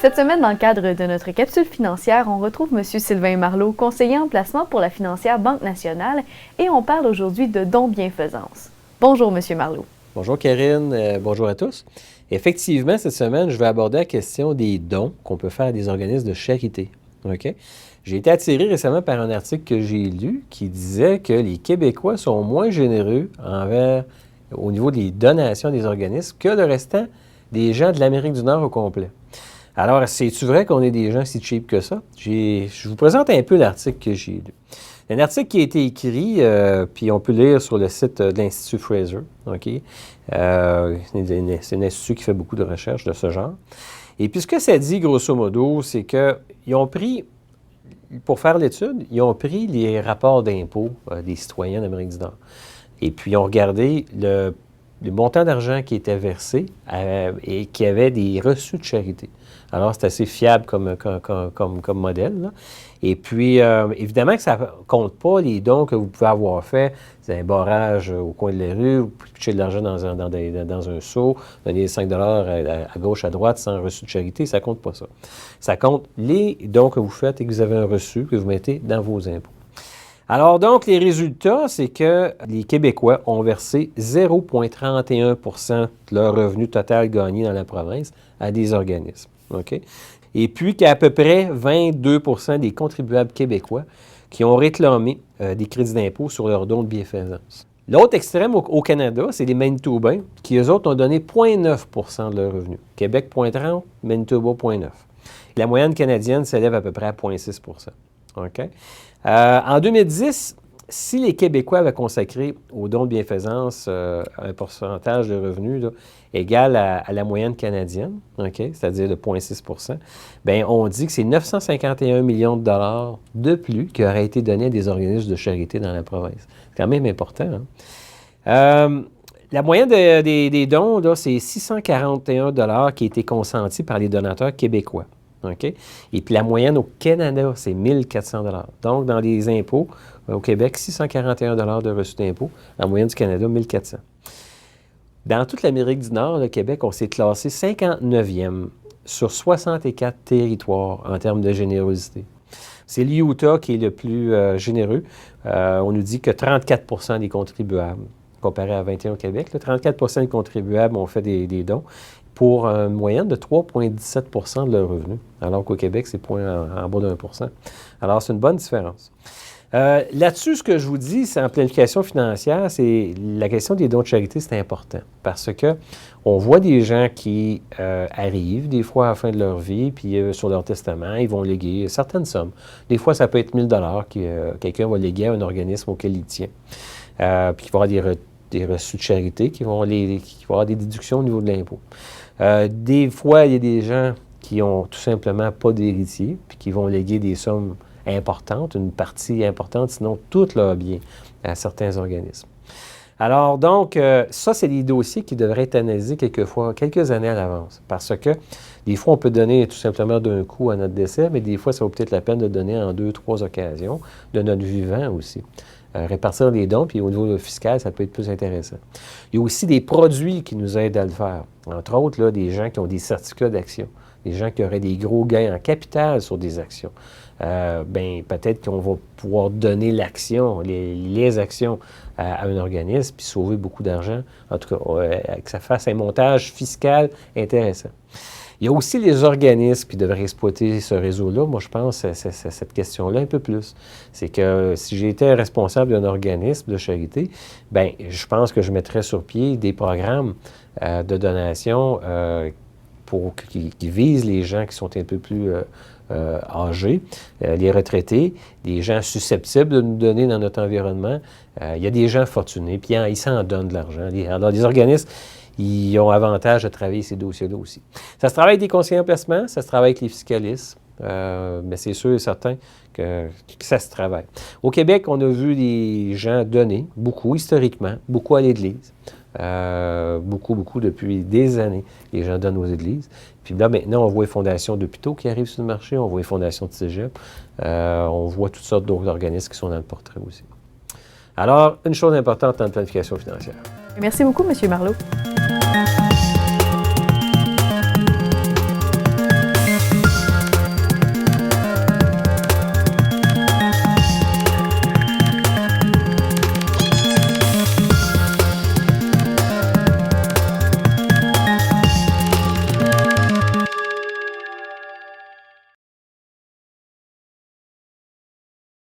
Cette semaine, dans le cadre de notre capsule financière, on retrouve M. Sylvain Marleau, conseiller en placement pour la financière Banque nationale, et on parle aujourd'hui de dons bienfaisance. Bonjour, M. Marleau. Bonjour Karine, bonjour à tous. Effectivement, cette semaine, je vais aborder la question des dons qu'on peut faire à des organismes de charité. OK? J'ai été attiré récemment par un article que j'ai lu qui disait que les Québécois sont moins généreux au niveau des donations des organismes que le restant des gens de l'Amérique du Nord au complet. Alors, c'est-tu vrai qu'on est des gens si cheap que ça? Je vous présente un peu l'article que j'ai lu. Un article qui a été écrit, puis on peut lire sur le site de l'Institut Fraser. OK? C'est un institut qui fait beaucoup de recherches de ce genre. Et puis ce que ça dit, grosso modo, c'est qu'ils ont pris, pour faire l'étude, ils ont pris les rapports d'impôts des citoyens d'Amérique du Nord. Et puis ils ont regardé le montant d'argent qui était versé et qui avait des reçus de charité. Alors, c'est assez fiable comme modèle, là. Et puis, évidemment que ça ne compte pas les dons que vous pouvez avoir faits. C'est un barrage au coin de la rue, vous pitchez de l'argent dans un seau, donner 5 $ à gauche, à droite, sans reçu de charité, ça ne compte pas ça. Ça compte les dons que vous faites et que vous avez un reçu que vous mettez dans vos impôts. Alors donc, les résultats, c'est que les Québécois ont versé 0,31 % de leur revenu total gagné dans la province à des organismes. OK? Et puis qu'à peu près 22 % des contribuables québécois qui ont réclamé des crédits d'impôt sur leurs dons de bienfaisance. L'autre extrême au Canada, c'est les Manitobains, qui eux autres ont donné 0,9 % de leur revenu. Québec, 0,30 %, Manitoba, 0,9 %. La moyenne canadienne s'élève à peu près à 0,6 %. OK? En 2010, si les Québécois avaient consacré aux dons de bienfaisance un pourcentage de revenus là, égal à la moyenne canadienne, okay, c'est-à-dire de 0,6 %, bien, on dit que c'est 951 millions de dollars de plus qui auraient été donnés à des organismes de charité dans la province. C'est quand même important. Hein? La moyenne des dons, là, c'est 641 $ qui a été consenti par les donateurs québécois. Okay? Et puis la moyenne au Canada, c'est 1 400 $. Donc, dans les impôts, au Québec, 641 $ de reçus d'impôts. La moyenne du Canada, 1 400 $. Dans toute l'Amérique du Nord, le Québec, on s'est classé 59e sur 64 territoires en termes de générosité. C'est l'Utah qui est le plus généreux. On nous dit que 34 % des contribuables, comparé à 21 au Québec, là, 34 % des contribuables ont fait des dons pour une moyenne de 3,17 % de leur revenu, alors qu'au Québec, c'est en bas d'1 %. Alors, c'est une bonne différence. Là-dessus, ce que je vous dis, c'est en planification financière, c'est la question des dons de charité, c'est important parce que on voit des gens qui arrivent des fois à la fin de leur vie, puis sur leur testament, ils vont léguer certaines sommes. Des fois, ça peut être 1 000 $ que quelqu'un va léguer à un organisme auquel il tient. Puis il va y avoir des reçus de charité qui vont avoir des déductions au niveau de l'impôt. Des fois, il y a des gens qui ont tout simplement pas d'héritier, puis qui vont léguer des sommes importantes, une partie importante, sinon tout leur bien, à certains organismes. Alors donc, ça, c'est des dossiers qui devraient être analysés quelques années à l'avance, parce que des fois, on peut donner tout simplement d'un coup à notre décès, mais des fois, ça vaut peut-être la peine de donner en 2, 3 occasions, de notre vivant aussi. Répartir les dons, puis au niveau fiscal, ça peut être plus intéressant. Il y a aussi des produits qui nous aident à le faire. Entre autres, là, des gens qui ont des certificats d'action, des gens qui auraient des gros gains en capital sur des actions. Bien, peut-être qu'on va pouvoir donner l'action, les actions à un organisme, puis sauver beaucoup d'argent, en tout cas, que ça fasse un montage fiscal intéressant. Il y a aussi les organismes qui devraient exploiter ce réseau-là. Moi, je pense à cette question-là un peu plus. C'est que si j'étais responsable d'un organisme de charité, bien, je pense que je mettrais sur pied des programmes de donation qui visent les gens qui sont un peu plus âgés, les retraités, des gens susceptibles de nous donner dans notre environnement. Il y a des gens fortunés, puis ils s'en donnent de l'argent. Alors, les organismes, ils ont avantage de travailler ces dossiers-là aussi. Ça se travaille avec des conseillers en placement, ça se travaille avec les fiscalistes, mais c'est sûr et certain que ça se travaille. Au Québec, on a vu des gens donner, beaucoup historiquement, beaucoup à l'Église, beaucoup depuis des années, les gens donnent aux églises. Puis là, maintenant, on voit les fondations d'hôpitaux qui arrivent sur le marché, on voit les fondations de cégep, on voit toutes sortes d'autres organismes qui sont dans le portrait aussi. Alors, une chose importante en planification financière. Merci beaucoup, M. Marleau.